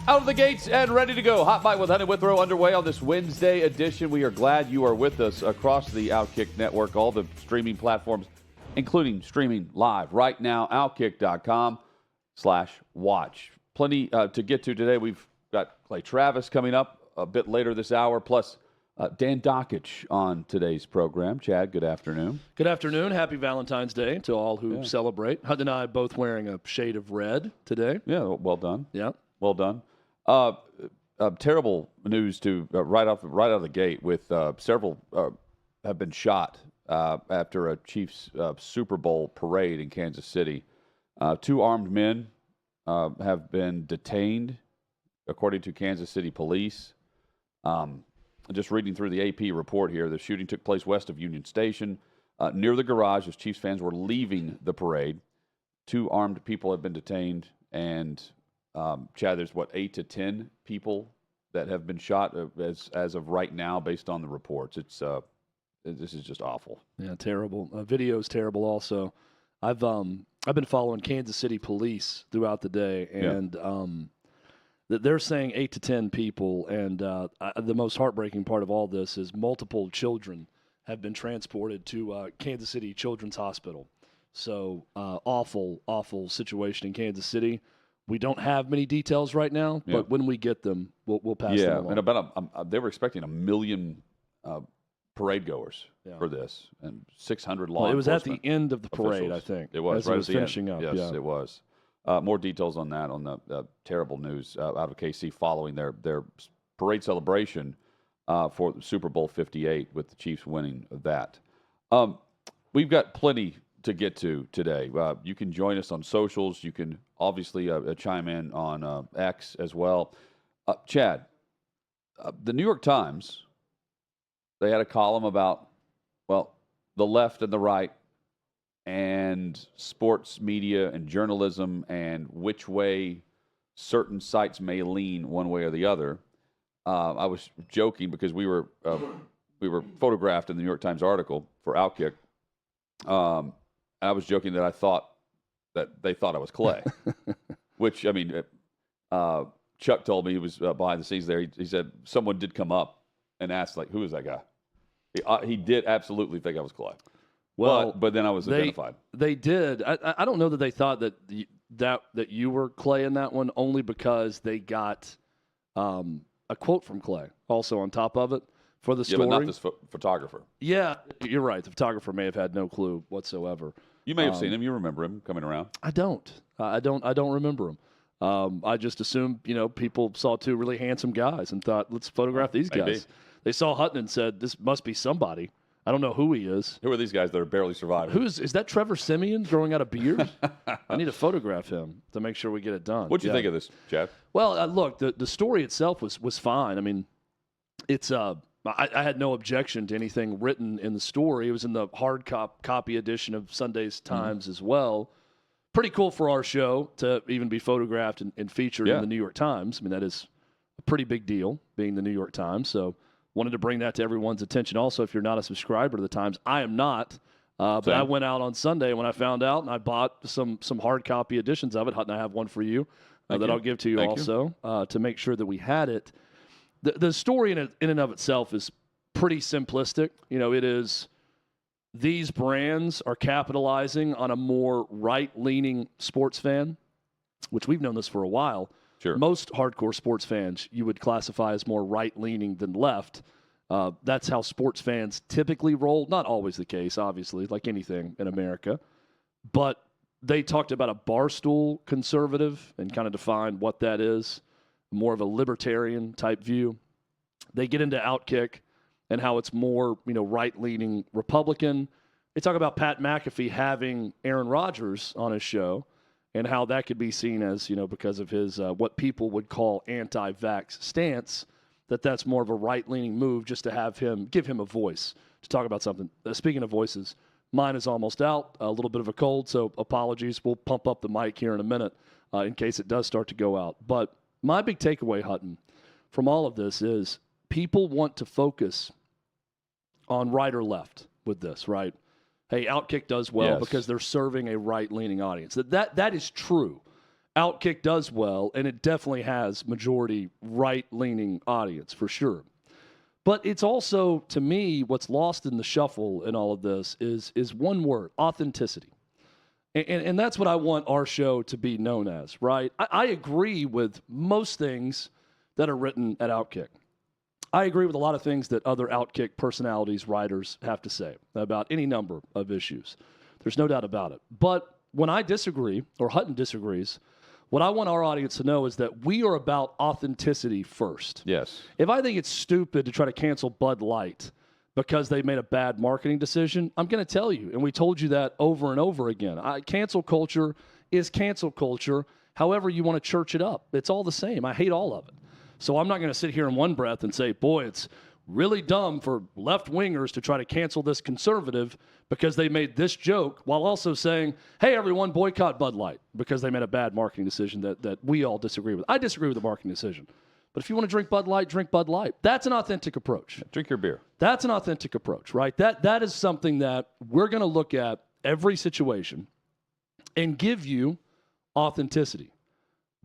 Out of the gates and ready to go. Hot Bite with Hutton and Withrow underway on this Wednesday edition. We are glad you are with us across the OutKick network, all the streaming platforms, including streaming live right now, OutKick.com/watch. Plenty to get to today. We've got Clay Travis coming up a bit later this hour, plus Dan Dockich on today's program. Chad, good afternoon. Good afternoon. Happy Valentine's Day to all who celebrate. Hutton and I both wearing a shade of red today. Yeah, well done. Yeah. Well done. Terrible news to right out of the gate with several have been shot after a Chiefs Super Bowl parade in Kansas City. 2 armed men have been detained, according to Kansas City police. Just reading through the AP report here, the shooting took place west of Union Station, near the garage as Chiefs fans were leaving the parade. 2 armed people have been detained, and Chad, there's 8 to 10 people that have been shot as of right now, based on the reports. This is just awful. Yeah, terrible. Video is terrible. Also, I've been following Kansas City police throughout the day, and they're saying 8 to 10 people. And the most heartbreaking part of all this is multiple children have been transported to Kansas City Children's Hospital. So awful situation in Kansas City. We don't have many details right now, but when we get them, we'll pass them along. And about they were expecting 1 million parade goers for this, and 600 law enforcement. It was at the end of the parade, I think. It was as right it was at the finishing end. up. Yes, it was. More details on that, on the terrible news out of KC following their parade celebration for the Super Bowl 58, with the Chiefs winning that. We've got plenty to get to today. You can join us on socials. You can obviously chime in on X as well. Chad, the New York Times, they had a column about, the left and the right and sports media and journalism and which way certain sites may lean one way or the other. I was joking because we were photographed in the New York Times article for OutKick. I was joking that I thought that they thought I was Clay, which, I mean, Chuck told me, he was behind the scenes there. He said someone did come up and asked, who is that guy? He did absolutely think I was Clay. Well, but then I was identified. They did. I don't know that they thought that that you were Clay in that one, only because they got a quote from Clay also on top of it for the story. Yeah, but not this photographer. Yeah, you're right. The photographer may have had no clue whatsoever. You may have seen him. You remember him coming around. I don't. I don't remember him. I just assumed, people saw 2 really handsome guys and thought, let's photograph these guys. Maybe. They saw Hutton and said, this must be somebody. I don't know who he is. Who are these guys that are barely surviving? Is that Trevor Siemian growing out a beard? I need to photograph him to make sure we get it done. What'd you think of this, Chad? Well, look, the story itself was fine. I mean, it's I had no objection to anything written in the story. It was in the hard copy edition of Sunday's Times as well. Pretty cool for our show to even be photographed and featured in the New York Times. I mean, that is a pretty big deal, being the New York Times. So wanted to bring that to everyone's attention. Also, if you're not a subscriber to the Times, I am not. But I went out on Sunday when I found out, and I bought some hard copy editions of it. Hutton, I have one for you that I'll give to you also to make sure that we had it. The story in and of itself is pretty simplistic. It is these brands are capitalizing on a more right-leaning sports fan, which we've known this for a while. Sure. Most hardcore sports fans you would classify as more right-leaning than left. That's how sports fans typically roll. Not always the case, obviously, like anything in America. But they talked about a barstool conservative and kind of defined what that is, more of a libertarian type view. They get into OutKick and how it's more, right-leaning Republican. They talk about Pat McAfee having Aaron Rodgers on his show, and how that could be seen as, because of his what people would call anti-vax stance, that's more of a right-leaning move just to give him a voice to talk about something. Speaking of voices, mine is almost out, a little bit of a cold, so apologies. We'll pump up the mic here in a minute in case it does start to go out. But my big takeaway, Hutton, from all of this is people want to focus on right or left with this, right? Hey, OutKick does well because they're serving a right-leaning audience. That is true. OutKick does well, and it definitely has majority right-leaning audience for sure. But it's also, to me, what's lost in the shuffle in all of this is one word: authenticity. And that's what I want our show to be known as, right? I agree with most things that are written at OutKick. I agree with a lot of things that other OutKick personalities, writers have to say about any number of issues. There's no doubt about it. But when I disagree, or Hutton disagrees, what I want our audience to know is that we are about authenticity first. Yes. If I think it's stupid to try to cancel Bud Light because they made a bad marketing decision, I'm going to tell you, and we told you that over and over again. Cancel culture is cancel culture, however you want to church it up. It's all the same. I hate all of it. So I'm not going to sit here in one breath and say, boy, it's really dumb for left-wingers to try to cancel this conservative because they made this joke, while also saying, hey, everyone, boycott Bud Light because they made a bad marketing decision that we all disagree with. I disagree with the marketing decision. But if you want to drink Bud Light, drink Bud Light. That's an authentic approach. Drink your beer. That's an authentic approach, right? That is something that we're going to look at every situation and give you authenticity.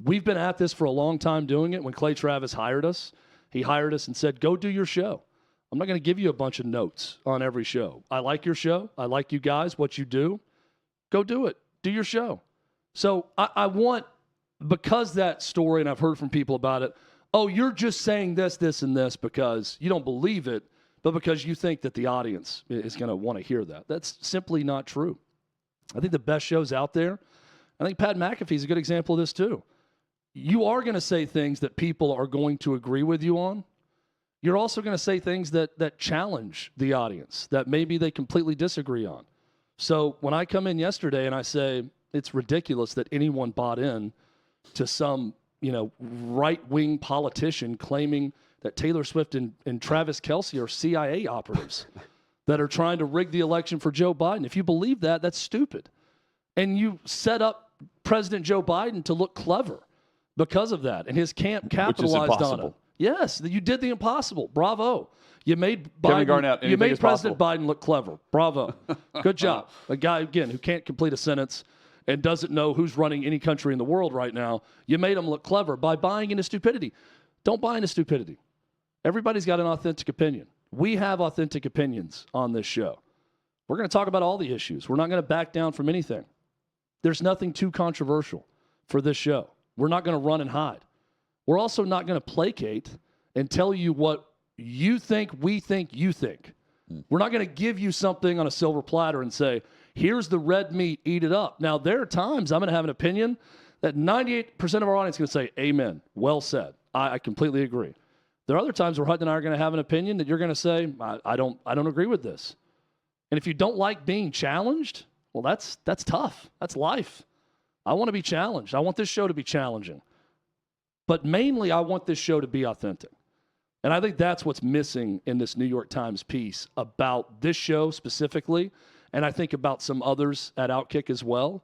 We've been at this for a long time doing it. When Clay Travis hired us, he hired us and said, go do your show. I'm not going to give you a bunch of notes on every show. I like your show. I like you guys, what you do. Go do it. Do your show. So I want, because that story, and I've heard from people about it, oh, you're just saying this, this, and this because you don't believe it, but because you think that the audience is going to want to hear that. That's simply not true. I think the best shows out there, I think Pat McAfee is a good example of this too. You are going to say things that people are going to agree with you on. You're also going to say things that challenge the audience, that maybe they completely disagree on. So when I come in yesterday and I say it's ridiculous that anyone bought in to some, right-wing politician claiming that Taylor Swift and Travis Kelce are CIA operatives that are trying to rig the election for Joe Biden. If you believe that, that's stupid. And you set up President Joe Biden to look clever because of that, and his camp capitalized on it. Yes, you did the impossible. Bravo. You made President Biden look clever. Bravo. Good job. A guy, again, who can't complete a sentence and doesn't know who's running any country in the world right now. You made him look clever by buying into stupidity. Don't buy into stupidity. Everybody's got an authentic opinion. We have authentic opinions on this show. We're going to talk about all the issues. We're not going to back down from anything. There's nothing too controversial for this show. We're not going to run and hide. We're also not going to placate and tell you what you think we think you think. We're not going to give you something on a silver platter and say, here's the red meat, eat it up. Now, there are times I'm going to have an opinion that 98% of our audience is going to say, amen, well said. I completely agree. There are other times where Hutton and I are going to have an opinion that you're going to say, I don't agree with this. And if you don't like being challenged, well, that's tough. That's life. I want to be challenged. I want this show to be challenging. But mainly, I want this show to be authentic. And I think that's what's missing in this New York Times piece about this show specifically, and I think about some others at OutKick as well.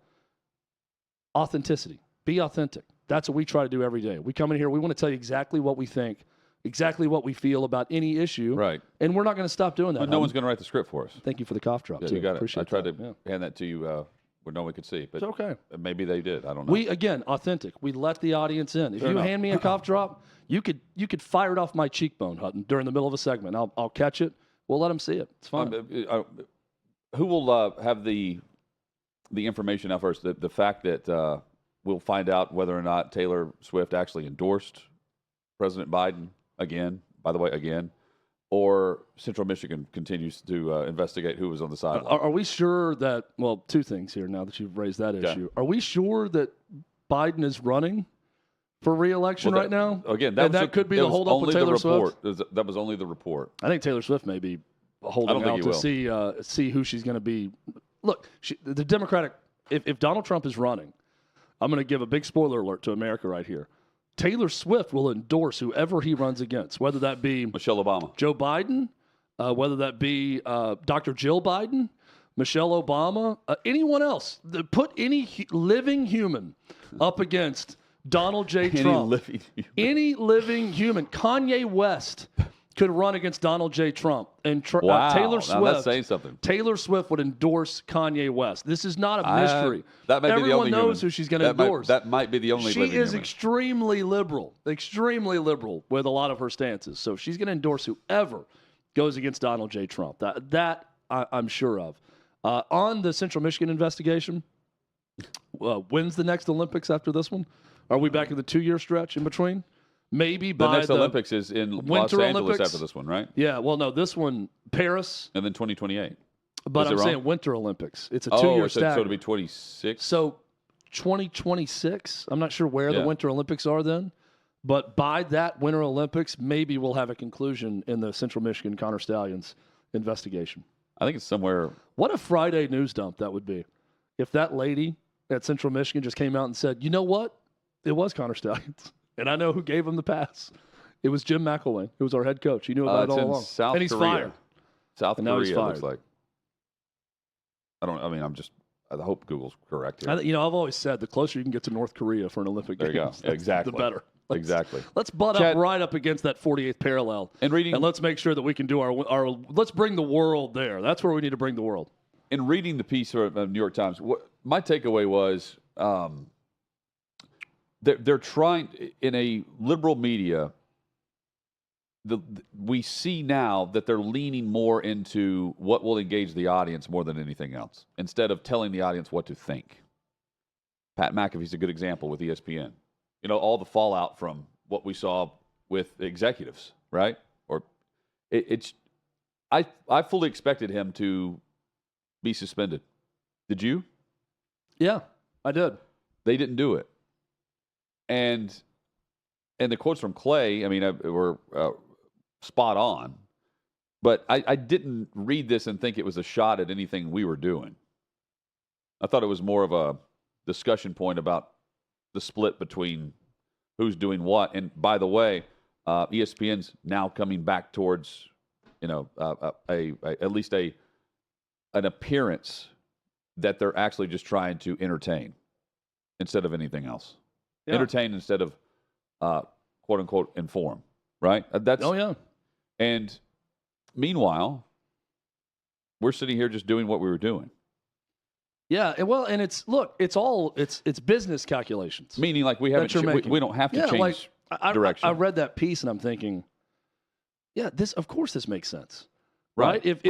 Authenticity. Be authentic. That's what we try to do every day. We come in here, we want to tell you exactly what we think, exactly what we feel about any issue. Right. And we're not going to stop doing that. But no one's going to write the script for us. Thank you for the cough drop, too. You got it. Appreciate I tried that. to hand that to you where no one could see. But it's okay. Maybe they did. I don't know. We, again, authentic. We let the audience in. If you hand me a cough drop, you could fire it off my cheekbone, Hutton, during the middle of a segment. I'll catch it. We'll let them see it. It's fine. Who will have the information out first? The fact that we'll find out whether or not Taylor Swift actually endorsed President Biden again, by the way, or Central Michigan continues to investigate who was on the sideline. Are we sure that, well, two things here now that you've raised that issue. Are we sure that Biden is running for re-election right now? Again, that could be the holdup with Taylor Swift? That was only the report. I think Taylor Swift may be holding out to see who she's going to be. Look, the Democratic, if Donald Trump is running, I'm going to give a big spoiler alert to America right here. Taylor Swift will endorse whoever he runs against, whether that be Michelle Obama, Joe Biden, whether that be Dr. Jill Biden, Michelle Obama, anyone else. Put any living human up against Donald J. Trump. Any living human. Kanye West could run against Donald J. Trump. And Wow. Taylor Now Swift. that's saying something. Taylor Swift would endorse Kanye West. This is not a mystery. That might be the only Everyone knows human. who she's going to endorse. That might be the only She living is human. extremely liberal with a lot of her stances. So she's going to endorse whoever goes against Donald J. Trump. That I'm sure of. On the Central Michigan investigation, when's the next Olympics after this one? Are we back in the 2-year stretch in between? Maybe by the next Olympics is in Los Angeles Olympics? after this one, right? Yeah, well, no, this one, Paris. And then 2028. But Is it I'm wrong? saying Winter Olympics. It's a 2-year stagger. So it'll be 26? So 2026, I'm not sure where the Yeah. Winter Olympics are then. But by that Winter Olympics, maybe we'll have a conclusion in the Central Michigan Connor Stallions investigation. I think it's somewhere. What a Friday news dump that would be. If that lady at Central Michigan just came out and said, you know what? It was Connor Stallions. And I know who gave him the pass. It was Jim McElwain. It was our head coach. He knew about it It's all in along. South And he's Korea. fired. South And now he's Korea, it looks fired. like. I hope Google's correct here. I've always said the closer you can get to North Korea for an Olympic There you go. Games, Exactly. the better. Exactly. Let's butt Chad- up right up against that 48th parallel. And reading And let's make sure that we can do our let's bring the world there. That's where we need to bring the world. in reading the piece of New York Times, my takeaway was they're trying in a liberal media. We see now that they're leaning more into what will engage the audience more than anything else, instead of telling the audience what to think. Pat McAfee's a good example with ESPN. You know, all the fallout from what we saw with executives, right? Or I fully expected him to be suspended. Did you? Yeah, I did. They didn't do it. And the quotes from Clay, I mean, were spot on. But I didn't read this and think it was a shot at anything we were doing. I thought it was more of a discussion point about the split between who's doing what. And by the way, ESPN's now coming back towards, at least an appearance that they're actually just trying to entertain instead of anything else. Yeah. Entertain instead of quote unquote inform, right? Oh yeah. And meanwhile, we're sitting here just doing what we were doing. Yeah, and it's business calculations. Meaning, like we haven't, we don't have to change direction. I read that piece and I'm thinking, yeah, of course this makes sense, right? If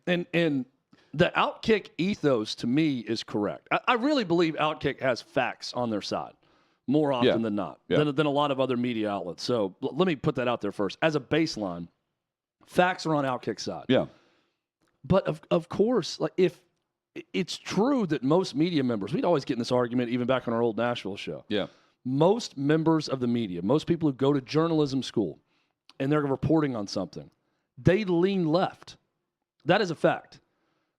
the OutKick ethos to me is correct. I really believe OutKick has facts on their side more often than not than a lot of other media outlets. So let me put that out there first as a baseline. Facts are on OutKick's side. Yeah, but of course, like if it's true that most media members, we'd always get in this argument even back on our old Nashville show. Yeah. Most members of the media, most people who go to journalism school and they're reporting on something, they lean left. That is a fact.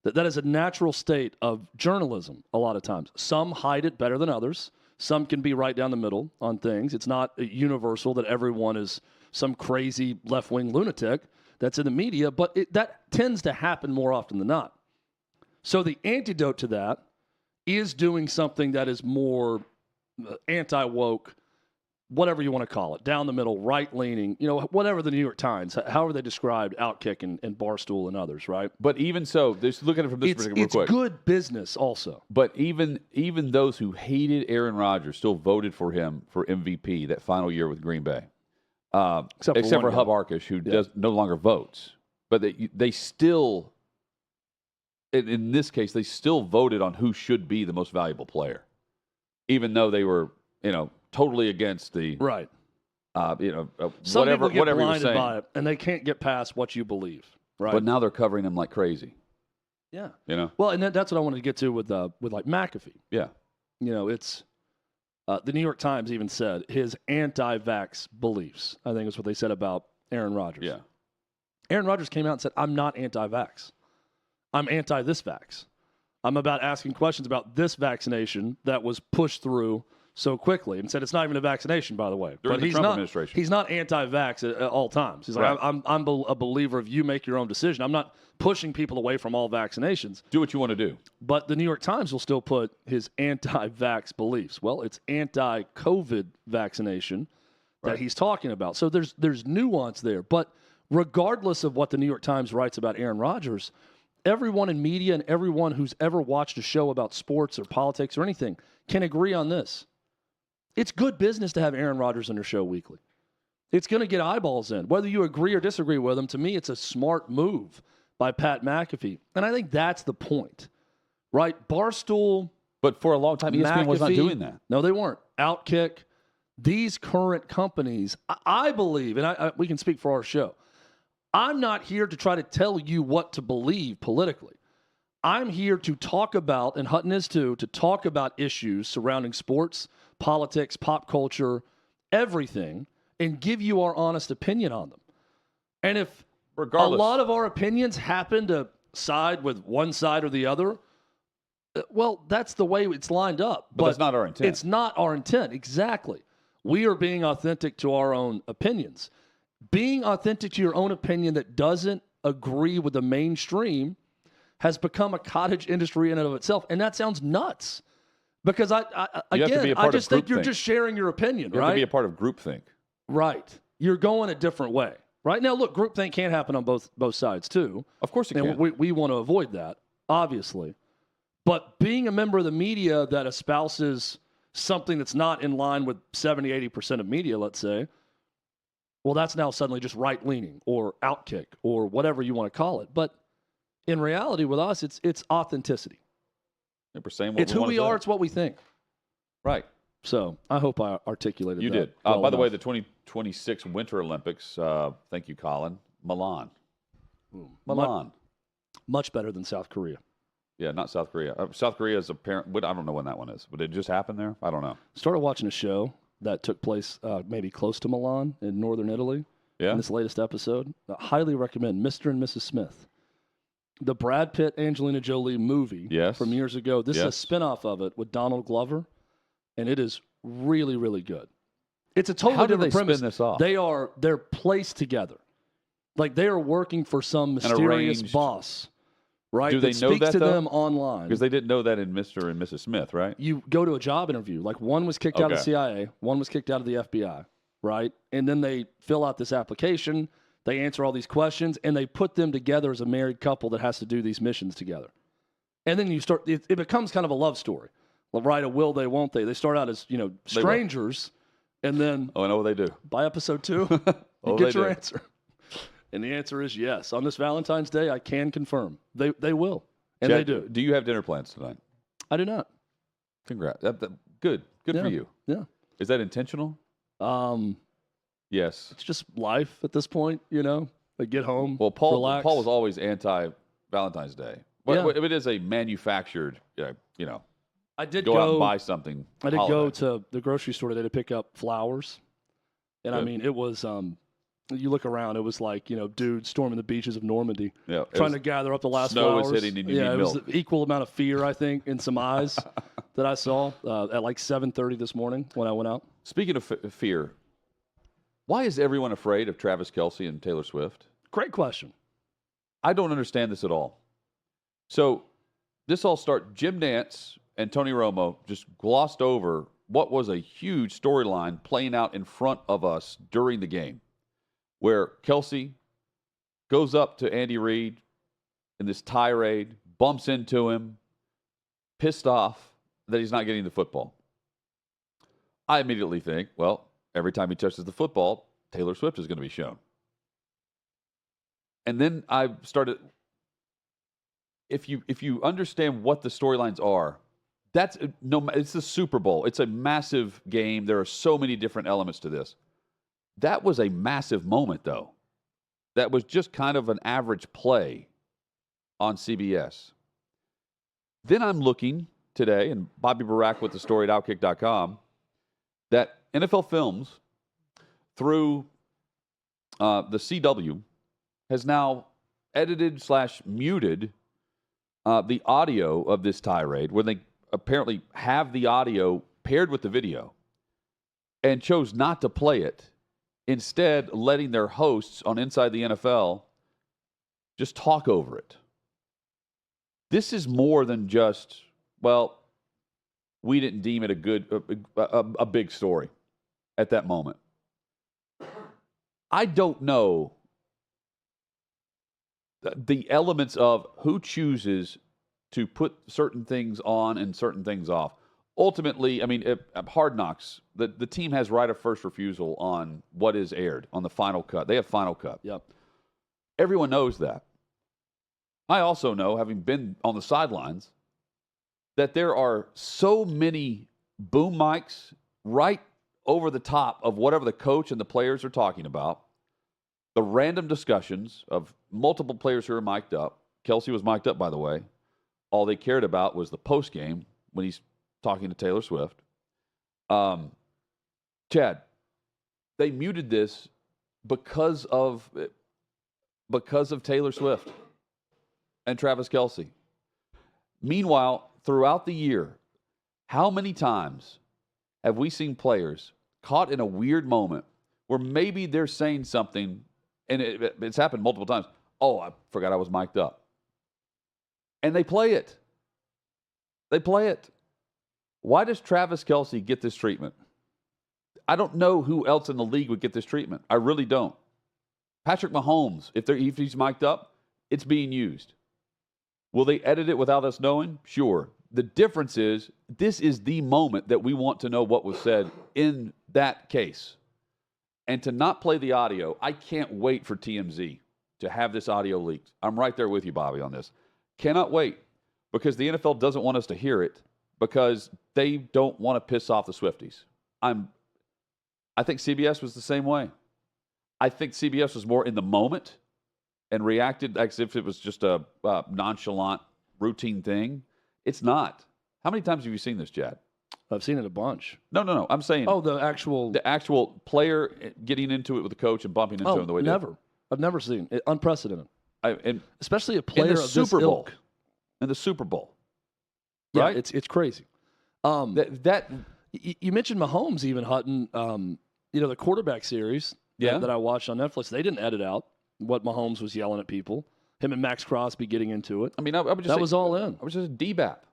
That is a natural state of journalism a lot of times. Some hide it better than others. Some can be right down the middle on things. It's not universal that everyone is some crazy left-wing lunatic that's in the media, but that tends to happen more often than not. So the antidote to that is doing something that is more anti-woke, whatever you want to call it, down the middle, right-leaning, whatever the New York Times, however they described OutKick and Barstool and others, right? But even so, just look at it from this perspective real quick. It's good business also. But even those who hated Aaron Rodgers still voted for him for MVP that final year with Green Bay. Except for Hub Arkush, who no longer votes. But they still... In this case, they still voted on who should be the most valuable player, even though they were, totally against the right. Some whatever people get blinded by it, and they can't get past what you believe, right? But now they're covering him like crazy. Yeah, Well, and that's what I wanted to get to with like McAfee. Yeah, it's the New York Times even said his anti-vax beliefs. I think is what they said about Aaron Rodgers. Yeah, Aaron Rodgers came out and said, "I'm not anti-vax. I'm anti this vax. I'm about asking questions about this vaccination that was pushed through so quickly," and said it's not even a vaccination, by the way. During the Trump administration. He's not anti-vax at all times. He's like, I'm a believer of you make your own decision. I'm not pushing people away from all vaccinations. Do what you want to do. But the New York Times will still put his anti-vax beliefs. Well, it's anti-COVID vaccination that he's talking about. So there's nuance there. But regardless of what the New York Times writes about Aaron Rodgers, everyone in media and everyone who's ever watched a show about sports or politics or anything can agree on this. It's good business to have Aaron Rodgers on your show weekly. It's going to get eyeballs in. Whether you agree or disagree with him, to me, it's a smart move by Pat McAfee. And I think that's the point, right? Barstool. But for a long time, ESPN was not McAfee, doing that. No, they weren't. OutKick. These current companies, I believe, and we can speak for our show, I'm not here to try to tell you what to believe politically. I'm here to talk about, and Hutton is too, to talk about issues surrounding sports, politics, pop culture, everything, and give you our honest opinion on them. And if Regardless, a lot of our opinions happen to side with one side or the other, well, that's the way it's lined up. But that's not our intent. It's not our intent, exactly. We are being authentic to our own opinions. Being authentic to your own opinion that doesn't agree with the mainstream has become a cottage industry in and of itself. And that sounds nuts. Because I just think you're just sharing your opinion, you right? have to be a part of groupthink. Right. You're going a different way. Right now, look, groupthink can happen on both sides too. Of course it can. And we want to avoid that, obviously. But being a member of the media that espouses something that's not in line with 70, 80% of media, let's say, well, that's now suddenly just right-leaning or OutKick or whatever you want to call it. But in reality, with us, it's authenticity. We're saying what it's we who we want to are. say. It's what we think. Right. So I hope I articulated You that. did. well By the way, enough. the 2026 Winter Olympics, thank you, Colin, Milan. Milan. Much better than South Korea. Yeah, not South Korea. South Korea is apparent. I don't know when that one is. But did it just happen there? I don't know. Started watching a show that took place maybe close to Milan in northern Italy. Yeah. In this latest episode, I highly recommend Mr. and Mrs. Smith. The Brad Pitt, Angelina Jolie movie from years ago. This is a spinoff of it with Donald Glover, and it is really, really good. It's a totally different premise. Spin this off? They're placed together. Like they are working for some mysterious boss, right? Do they know speaks that, to though? them online. Because they didn't know that in Mr. and Mrs. Smith, right? You go to a job interview. Like one was kicked out of the CIA, one was kicked out of the FBI, right? And then they fill out this application, they answer all these questions, and they put them together as a married couple that has to do these missions together. And then it becomes kind of a love story, right? A will they, won't they? They start out as strangers, and then I know what they do. By episode 2, you get your answer. And the answer is yes. On this Valentine's Day, I can confirm they will, and Chad, they do. Do you have dinner plans tonight? I do not. Congrats. Good for you. Yeah. Is that intentional? Yes. It's just life at this point, Like get home. Well, Paul relax. was always anti Valentine's Day. But if it is a manufactured, I did go out and buy something. I did holiday. go to the grocery store today to pick up flowers, and Good. I mean it was. You look around, it was like dudes storming the beaches of Normandy, trying to gather up the last snow flowers. Snow is hitting, and you need it milk. was the equal amount of fear, I think, in some eyes that I saw at like 7:30 this morning when I went out. Speaking of fear, why is everyone afraid of Travis Kelce and Taylor Swift? Great question. I don't understand this at all. So this all Jim Nantz and Tony Romo just glossed over what was a huge storyline playing out in front of us during the game, where Kelce goes up to Andy Reid in this tirade, bumps into him, pissed off that he's not getting the football. I immediately think, well, every time he touches the football, Taylor Swift is going to be shown. And then I started, if you understand what the storylines are, it's the Super Bowl. It's a massive game. There are so many different elements to this. That was a massive moment, though. That was just kind of an average play on CBS. Then I'm looking today, and Bobby Barack with the story at OutKick.com, that NFL Films, through the CW, has now edited/muted the audio of this tirade, where they apparently have the audio paired with the video, and chose not to play it, instead letting their hosts on Inside the NFL just talk over it. This is more than just, well, we didn't deem it a big story at that moment. I don't know the elements of who chooses to put certain things on and certain things off. Ultimately, I mean, Hard Knocks, the team has right of first refusal on what is aired on the final cut. They have final cut. Yep. Everyone knows that. I also know, having been on the sidelines, that there are so many boom mics right over the top of whatever the coach and the players are talking about. The random discussions of multiple players who are mic'd up. Kelce was mic'd up, by the way. All they cared about was the post game when he's talking to Taylor Swift. Chad, they muted this because of Taylor Swift and Travis Kelce. Meanwhile, throughout the year, how many times have we seen players caught in a weird moment where maybe they're saying something, and it's happened multiple times. Oh, I forgot I was mic'd up. And they play it. They play it. Why does Travis Kelce get this treatment? I don't know who else in the league would get this treatment. I really don't. Patrick Mahomes, if he's mic'd up, it's being used. Will they edit it without us knowing? Sure. The difference is this is the moment that we want to know what was said in that case. And to not play the audio, I can't wait for TMZ to have this audio leaked. I'm right there with you, Bobby, on this. Cannot wait because the NFL doesn't want us to hear it because they don't want to piss off the Swifties. I think CBS was the same way. I think CBS was more in the moment and reacted as if it was just a nonchalant, routine thing. It's not. How many times have you seen this, Chad? I've seen it a bunch. No. I'm saying the actual player getting into it with the coach and bumping into him the way they never. I've never seen it. Unprecedented. And especially a player in the of Super this Bowl. ilk. In the Super Bowl. Yeah, Right? it's crazy. You mentioned Mahomes even, Hutton. The quarterback series that I watched on Netflix, they didn't edit out what Mahomes was yelling at people. Him and Max Crosby getting into it. I mean, I would just that say, was all in. I was just a D-bap.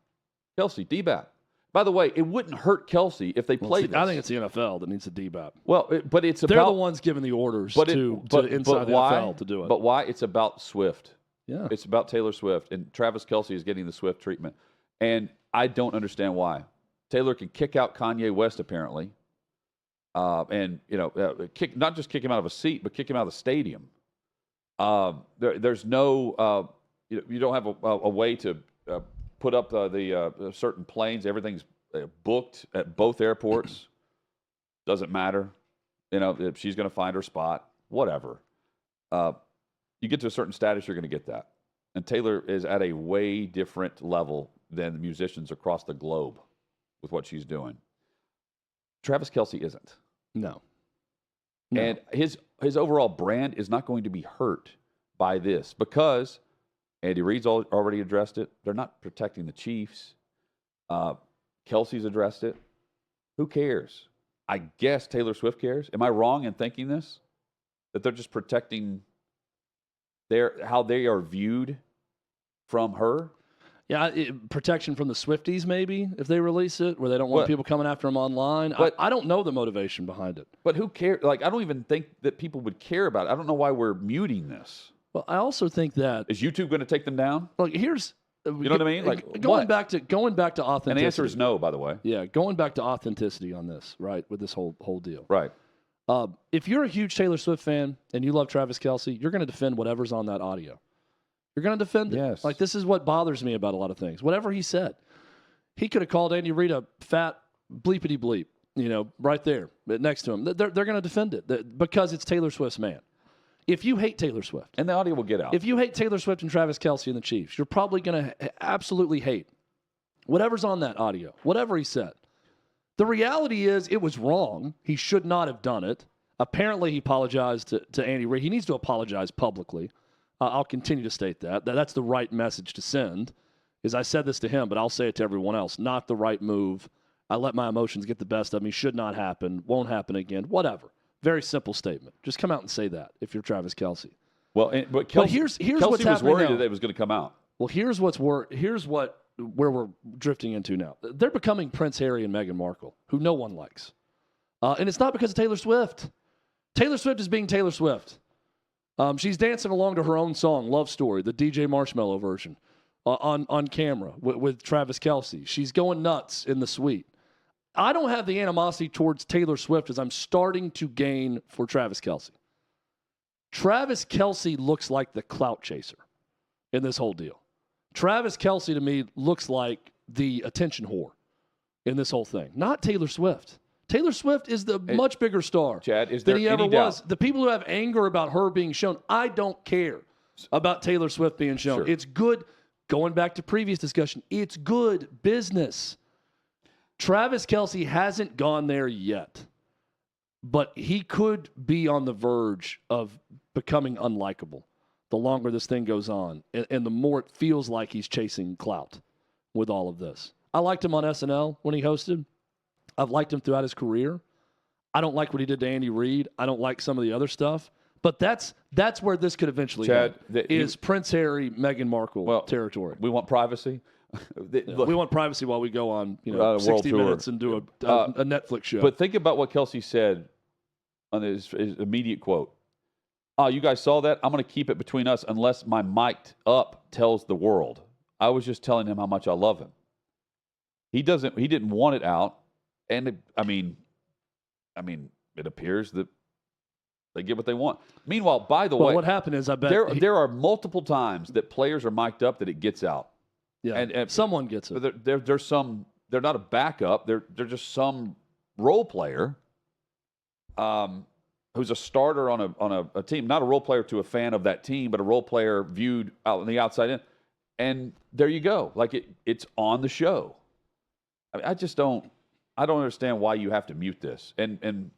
Kelce, D-bap. By the way, it wouldn't hurt Kelce if they played this. I think it's the NFL that needs to DBAP. Well, but it's They're about... the ones giving the orders to inside the NFL to do it. But why? It's about Swift. Yeah. It's about Taylor Swift, and Travis Kelce is getting the Swift treatment. And I don't understand why. Taylor can kick out Kanye West, apparently, and not just kick him out of a seat, but kick him out of the stadium. There's no... you don't have a way to... put up the certain planes. Everything's booked at both airports. Doesn't matter. If she's going to find her spot, whatever. You get to a certain status, you're going to get that. And Taylor is at a way different level than the musicians across the globe with what she's doing. Travis Kelce isn't. No. And his overall brand is not going to be hurt by this because Andy Reid's already addressed it. They're not protecting the Chiefs. Kelce's addressed it. Who cares? I guess Taylor Swift cares. Am I wrong in thinking this? That they're just protecting how they are viewed from her? Yeah, protection from the Swifties, maybe, if they release it, where they don't want people coming after them online. But I don't know the motivation behind it. But who cares? I don't even think that people would care about it. I don't know why we're muting this. Well, I also think that... Is YouTube going to take them down? Here's... You know what I mean? Going back to authenticity. And the answer is no, by the way. Yeah, going back to authenticity on this, right, with this whole deal. Right. If you're a huge Taylor Swift fan and you love Travis Kelce, you're going to defend whatever's on that audio. You're going to defend it. Yes. This is what bothers me about a lot of things. Whatever he said. He could have called Andy Reid a fat bleepity bleep, right there next to him. They're going to defend it because it's Taylor Swift's man. If you hate Taylor Swift. And the audio will get out. If you hate Taylor Swift and Travis Kelce and the Chiefs, you're probably going to absolutely hate whatever's on that audio, whatever he said. The reality is it was wrong. He should not have done it. Apparently, he apologized to Andy Reid. He needs to apologize publicly. I'll continue to state that. That's the right message to send. I said this to him, but I'll say it to everyone else. Not the right move. I let my emotions get the best of me. Should not happen. Won't happen again. Whatever. Very simple statement. Just come out and say that if you're Travis Kelce. Well, but Kelce, here's Kelce what's was worried now. that it was going to come out. Well, here's where we're drifting into now. They're becoming Prince Harry and Meghan Markle, who no one likes. And it's not because of Taylor Swift. Taylor Swift is being Taylor Swift. She's dancing along to her own song, Love Story, the DJ Marshmello version, on camera with Travis Kelce. She's going nuts in the suite. I don't have the animosity towards Taylor Swift as I'm starting to gain for Travis Kelce. Travis Kelce looks like the clout chaser in this whole deal. Travis Kelce, to me, looks like the attention whore in this whole thing, not Taylor Swift. Taylor Swift is the much bigger star Chad, is than there he any ever doubt? was. The people who have anger about her being shown, I don't care about Taylor Swift being shown. Sure. It's good. Going back to previous discussion, it's good business. Travis Kelce hasn't gone there yet, but he could be on the verge of becoming unlikable the longer this thing goes on, and the more it feels like he's chasing clout with all of this. I liked him on SNL when he hosted. I've liked him throughout his career. I don't like what he did to Andy Reid. I don't like some of the other stuff. But that's where this could eventually Chad, head, is Prince Harry, Meghan Markle territory. We want privacy. Look, we want privacy while we go on, world 60 tour. minutes and do a Netflix show. But think about what Kelce said on his immediate quote. Oh, you guys saw that? I'm going to keep it between us unless my mic'd up tells the world. I was just telling him how much I love him. He didn't want it out. And it appears that they get what they want. Meanwhile, by the way, what happened is, I bet there are multiple times that players are mic'd up that it gets out. Yeah, and someone gets it. There's some. They're not a backup. They're just some role player, who's a starter on a team. Not a role player to a fan of that team, but a role player viewed out on the outside in. And there you go. Like it's on the show. I mean, I don't understand why you have to mute this. And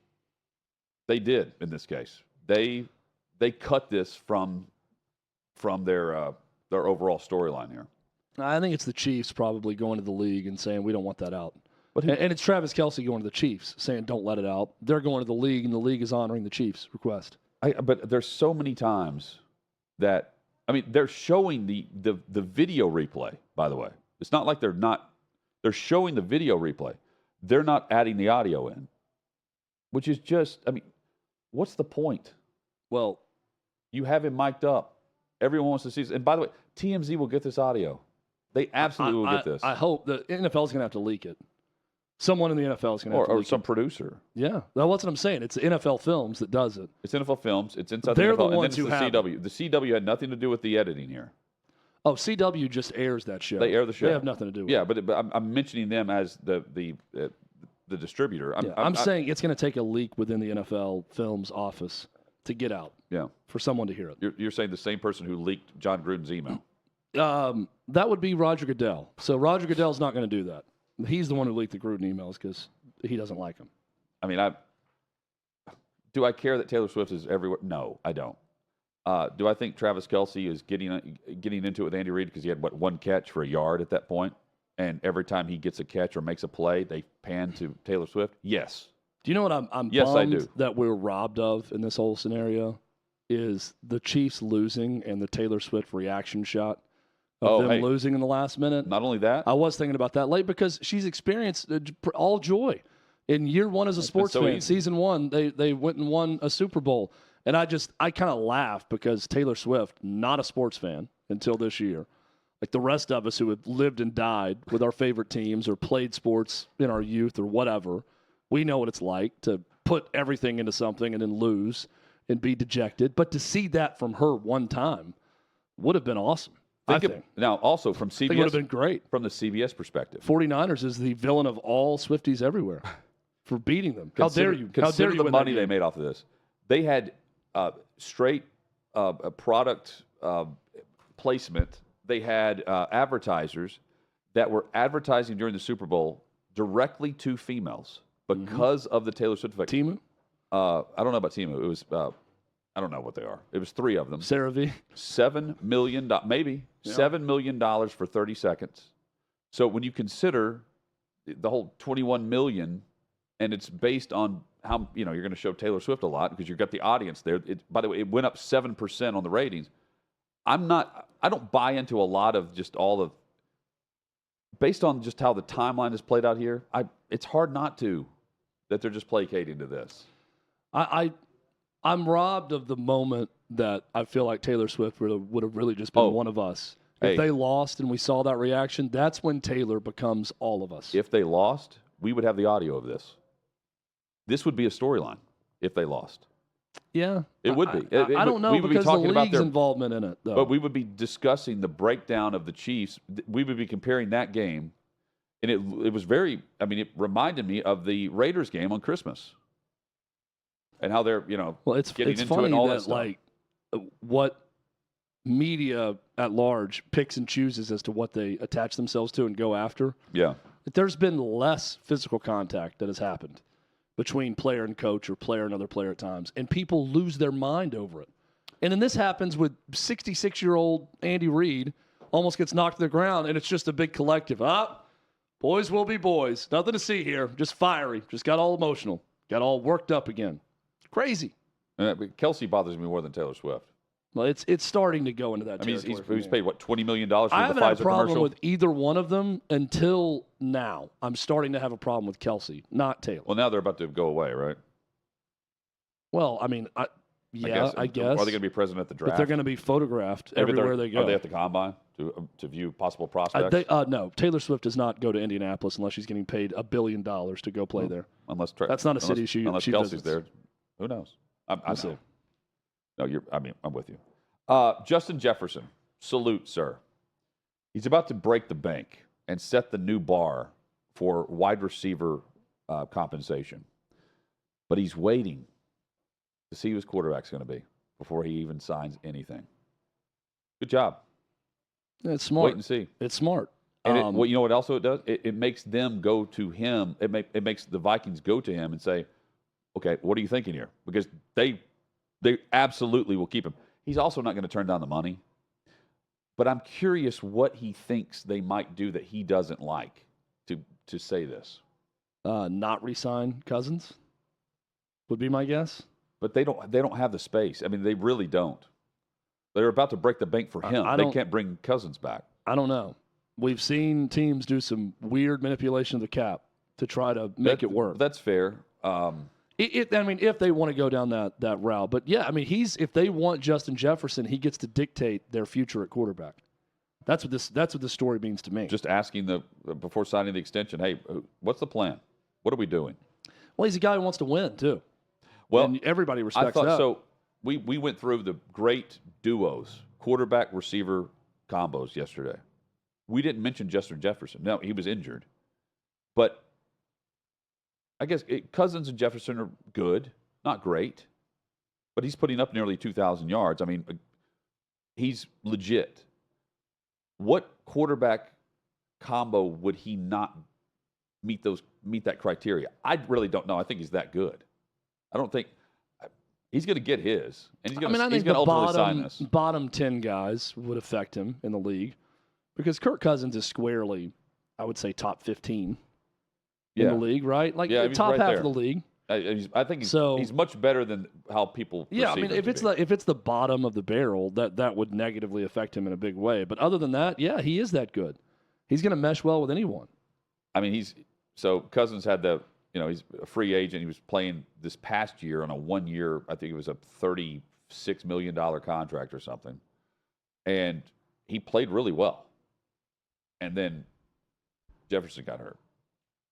they did in this case. They cut this from their overall storyline here. I think it's the Chiefs probably going to the league and saying we don't want that out. And it's Travis Kelce going to the Chiefs saying don't let it out. They're going to the league, and the league is honoring the Chiefs' request. But there's so many times that they're showing the video replay. By the way, it's not like they're not. They're showing the video replay. They're not adding the audio in, which is just. What's the point? Well, you have him mic'd up. Everyone wants to see this. And by the way, TMZ will get this audio. They absolutely will get this. I hope the NFL is going to have to leak it. Someone in the NFL is going to have to leak it. Or some producer. Yeah, that's what I'm saying. It's NFL Films that does it. It's NFL Films. It's inside They're the NFL. the ones and then it's who the have CW. The CW had nothing to do with the editing here. Oh, CW just airs that show. They air the show. They have nothing to do with it. Yeah, but I'm mentioning them as the distributor. I'm saying it's going to take a leak within the NFL Films office to get out. Yeah. For someone to hear it. You're saying the same person who leaked John Gruden's email. That would be Roger Goodell. So Roger Goodell's not going to do that. He's the one who leaked the Gruden emails because he doesn't like them. Do I care that Taylor Swift is everywhere? No, I don't. Do I think Travis Kelce is getting into it with Andy Reid because he had one catch for a yard at that point, and every time he gets a catch or makes a play, they pan to Taylor Swift? Yes. Do you know what I'm yes, bummed I do. that we're robbed of in this whole scenario is the Chiefs losing and the Taylor Swift reaction shot of them losing in the last minute. Not only that. I was thinking about that late because she's experienced all joy. In year one as a sports fan, easy. Season 1, they went and won a Super Bowl. And I kind of laugh because Taylor Swift, not a sports fan until this year. Like the rest of us who have lived and died with our favorite teams or played sports in our youth or whatever, we know what it's like to put everything into something and then lose and be dejected. But to see that from her one time would have been awesome. I think. Now, also from CBS, it would have been great. From the CBS perspective. 49ers is the villain of all Swifties everywhere for beating them. How dare you? Consider the money they made off of this. They had straight product placement. They had advertisers that were advertising during the Super Bowl directly to females because of the Taylor Swift effect. Timu? I don't know about Timu. It was I don't know what they are. It was 3 of them. Sarah V. $7 million, maybe $7 million for 30 seconds. So when you consider the whole 21 million, and it's based on how you're going to show Taylor Swift a lot because you've got the audience there. By the way, it went up 7% on the ratings. I don't buy into a lot of just all of based on just how the timeline is played out here. It's hard not to that they're just placating to this. I'm robbed of the moment that I feel like Taylor Swift would have really just been one of us. If Hey. they lost and we saw that reaction, that's when Taylor becomes all of us. If they lost, we would have the audio of this. This would be a storyline if they lost. Yeah. It would be. I don't know we would be because the talking about league's their involvement in it, though. But we would be discussing the breakdown of the Chiefs. We would be comparing that game, and it was very. I mean, it reminded me of the Raiders game on Christmas, and how they're well, it's getting into funny it and all that stuff. like what media at large picks and chooses as to what they attach themselves to and go after. Yeah, There's been less physical contact that has happened between player and coach or player and other player at times, and people lose their mind over it. And then this happens with 66-year-old Andy Reid, almost gets knocked to the ground, and it's just a big collective. Boys will be boys. Nothing to see here. Just fiery. Just got all emotional. Got all worked up again. Crazy. Kelce bothers me more than Taylor Swift. Well, it's starting to go into that I mean, territory for he's me. paid what $20 million for I the haven't had a Pfizer problem commercial. with either one of them until now. I'm starting to have a problem with Kelce, not Taylor. Well, now they're about to go away, right? Well, I mean, I guess. Are they going to be present at the draft? But they're going to be photographed Maybe everywhere they go. Are they at the combine to view possible prospects? No, Taylor Swift does not go to Indianapolis unless she's getting paid $1 billion to go play there. That's not a city she Kelsey's visits. there. Who knows? I We'll see. know. No, I'm with you. Justin Jefferson, salute, sir. He's about to break the bank and set the new bar for wide receiver compensation. But he's waiting to see who his quarterback's going to be before he even signs anything. Good job. It's smart. Wait and see. It's smart. And you know what else it does? It makes them go to him. It makes the Vikings go to him and say, okay, what are you thinking here? Because they absolutely will keep him. He's also not going to turn down the money. But I'm curious what he thinks they might do that he doesn't like to say this. Not re-sign Cousins would be my guess. But they don't have the space. I mean, they really don't. They're about to break the bank for him. They can't bring Cousins back. I don't know. We've seen teams do some weird manipulation of the cap to try to make it work. That's fair. I mean, if they want to go down that route. But, yeah, I mean, if they want Justin Jefferson, he gets to dictate their future at quarterback. That's what this story means to me. Just asking before signing the extension, hey, what's the plan? What are we doing? Well, he's a guy who wants to win, too. Well, and everybody respects that. So we went through the great duos, quarterback-receiver combos yesterday. We didn't mention Justin Jefferson. No, he was injured. But I guess Cousins and Jefferson are good, not great. But he's putting up nearly 2,000 yards. I mean, he's legit. What quarterback combo would he not meet that criteria? I really don't know. I think he's that good. I don't think he's going to get his, and he's going to ultimately sign this. Bottom 10 guys would affect him in the league because Kirk Cousins is squarely, I would say, top 15 in the league, right? Like the top half of the league. I think he's much better than how people. Yeah, I mean, if it's the bottom of the barrel, that would negatively affect him in a big way. But other than that, yeah, he is that good. He's going to mesh well with anyone. I mean, Cousins had he's a free agent. He was playing this past year on a 1 year, I think it was a $36 million contract or something. And he played really well. And then Jefferson got hurt.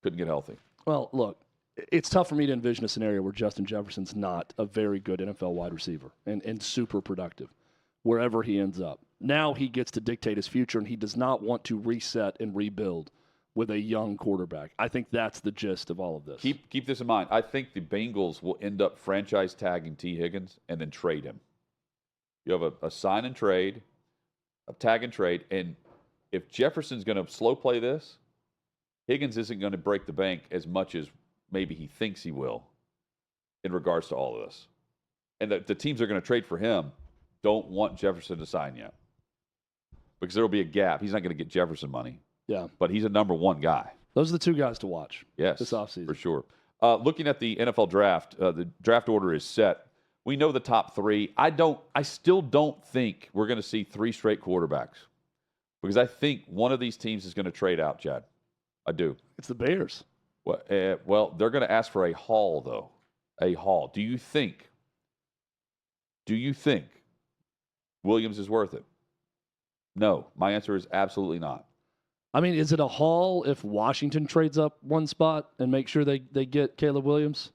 Couldn't get healthy. Well, look, it's tough for me to envision a scenario where Justin Jefferson's not a very good NFL wide receiver and super productive wherever he ends up. Now he gets to dictate his future, and he does not want to reset and rebuild with a young quarterback. I think that's the gist of all of this. Keep this in mind. I think the Bengals will end up franchise tagging T. Higgins and then trade him. You have a sign and trade, a tag and trade, and if Jefferson's going to slow play this, Higgins isn't going to break the bank as much as maybe he thinks he will in regards to all of this. And the teams are going to trade for him don't want Jefferson to sign yet because there will be a gap. He's not going to get Jefferson money. Yeah. But he's a number one guy. Those are the two guys to watch this offseason. For sure. Looking at the NFL draft, the draft order is set. We know the top three. I still don't think we're going to see three straight quarterbacks because I think one of these teams is going to trade out, Chad. I do. It's the Bears. Well, they're going to ask for a haul, though. A haul. Do you think Do you think Williams is worth it? No. My answer is absolutely not. I mean, is it a haul if Washington trades up one spot and make sure they get Caleb Williams?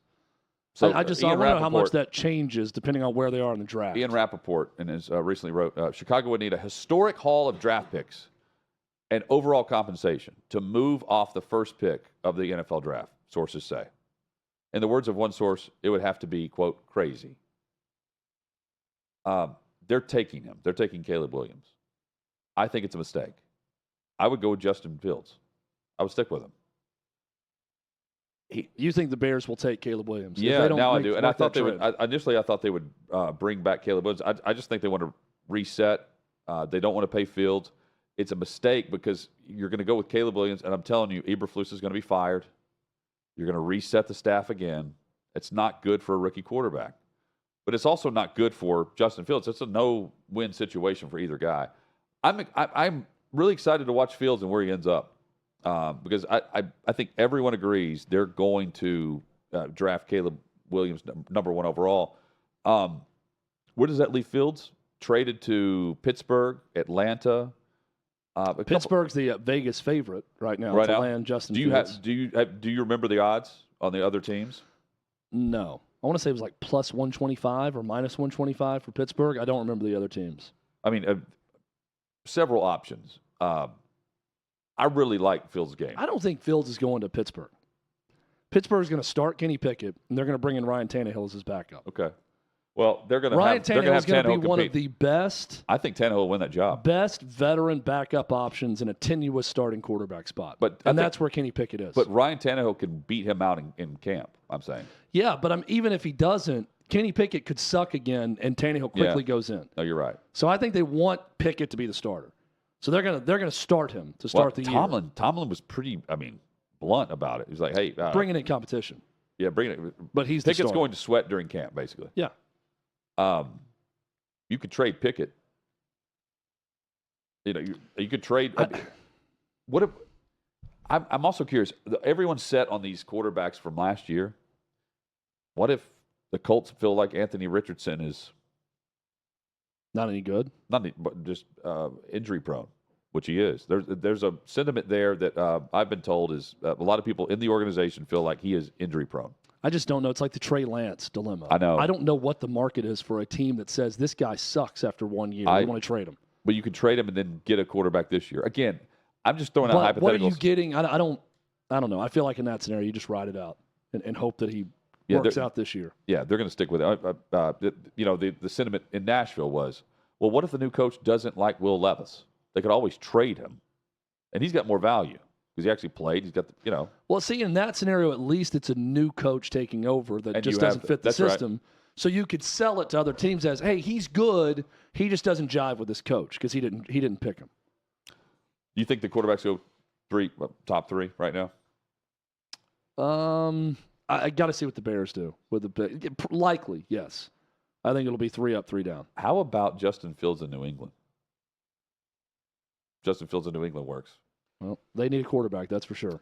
So I wonder how much that changes depending on where they are in the draft. Ian Rappaport recently wrote, Chicago would need a historic haul of draft picks and overall compensation to move off the first pick of the NFL draft, sources say. In the words of one source, it would have to be, quote, crazy. They're taking him. They're taking Caleb Williams. I think it's a mistake. I would go with Justin Fields. I would stick with him. You think the Bears will take Caleb Williams? Yeah, now I do. And I thought they would. Initially, I thought they would bring back Caleb Williams. I just think they want to reset. They don't want to pay Fields. It's a mistake because you're going to go with Caleb Williams, and I'm telling you, Eberflus is going to be fired. You're going to reset the staff again. It's not good for a rookie quarterback. But it's also not good for Justin Fields. It's a no-win situation for either guy. I'm really excited to watch Fields and where he ends up because I think everyone agrees they're going to draft Caleb Williams number 1 overall. Where does that leave Fields? Traded to Pittsburgh, Atlanta. Pittsburgh's the Vegas favorite right now to land Justin Fields. Do you remember the odds on the other teams? No. I want to say it was like plus 125 or minus 125 for Pittsburgh. I don't remember the other teams. I mean, several options. I really like Fields' game. I don't think Fields is going to Pittsburgh. Pittsburgh's going to start Kenny Pickett, and they're going to bring in Ryan Tannehill as his backup. Okay. Well, they're going to Ryan have Tannehill. Tannehill is going to be one of the best. I think Tannehill will win that job. Best veteran backup options in a tenuous starting quarterback spot. And that's where Kenny Pickett is. But Ryan Tannehill can beat him out in camp, I'm saying. Yeah, but even if he doesn't, Kenny Pickett could suck again, and Tannehill quickly goes in. No, you're right. So I think they want Pickett to be the starter. So they're gonna start him to start the year. Tomlin was pretty, blunt about it. He's like, hey, bringing in competition. Yeah, bring it. But Pickett's going to sweat during camp, basically. Yeah. You could trade Pickett. You could trade. What if? I'm also curious. Everyone's set on these quarterbacks from last year. What if the Colts feel like Anthony Richardson is not any good? But just injury prone, which he is. There's a sentiment there that I've been told is a lot of people in the organization feel like he is injury prone. I just don't know. It's like the Trey Lance dilemma. I know. I don't know what the market is for a team that says this guy sucks after 1 year. I want to trade him. But you can trade him and then get a quarterback this year. Again, I'm just throwing out hypotheticals. What are you getting? I don't know. I feel like in that scenario, you just ride it out and hope that he works out this year. Yeah, they're going to stick with it. The sentiment in Nashville was, well, what if the new coach doesn't like Will Levis? They could always trade him, and he's got more value because he actually played. He's got the. Well, see, in that scenario, at least it's a new coach taking over that just doesn't fit the system. Right. So you could sell it to other teams as, hey, he's good. He just doesn't jive with this coach because he didn't pick him. Do you think the quarterbacks go top 3 right now? I got to see what the Bears do with the likely, yes. I think it'll be 3 up, 3 down. How about Justin Fields in New England? Justin Fields in New England works. Well, they need a quarterback, that's for sure.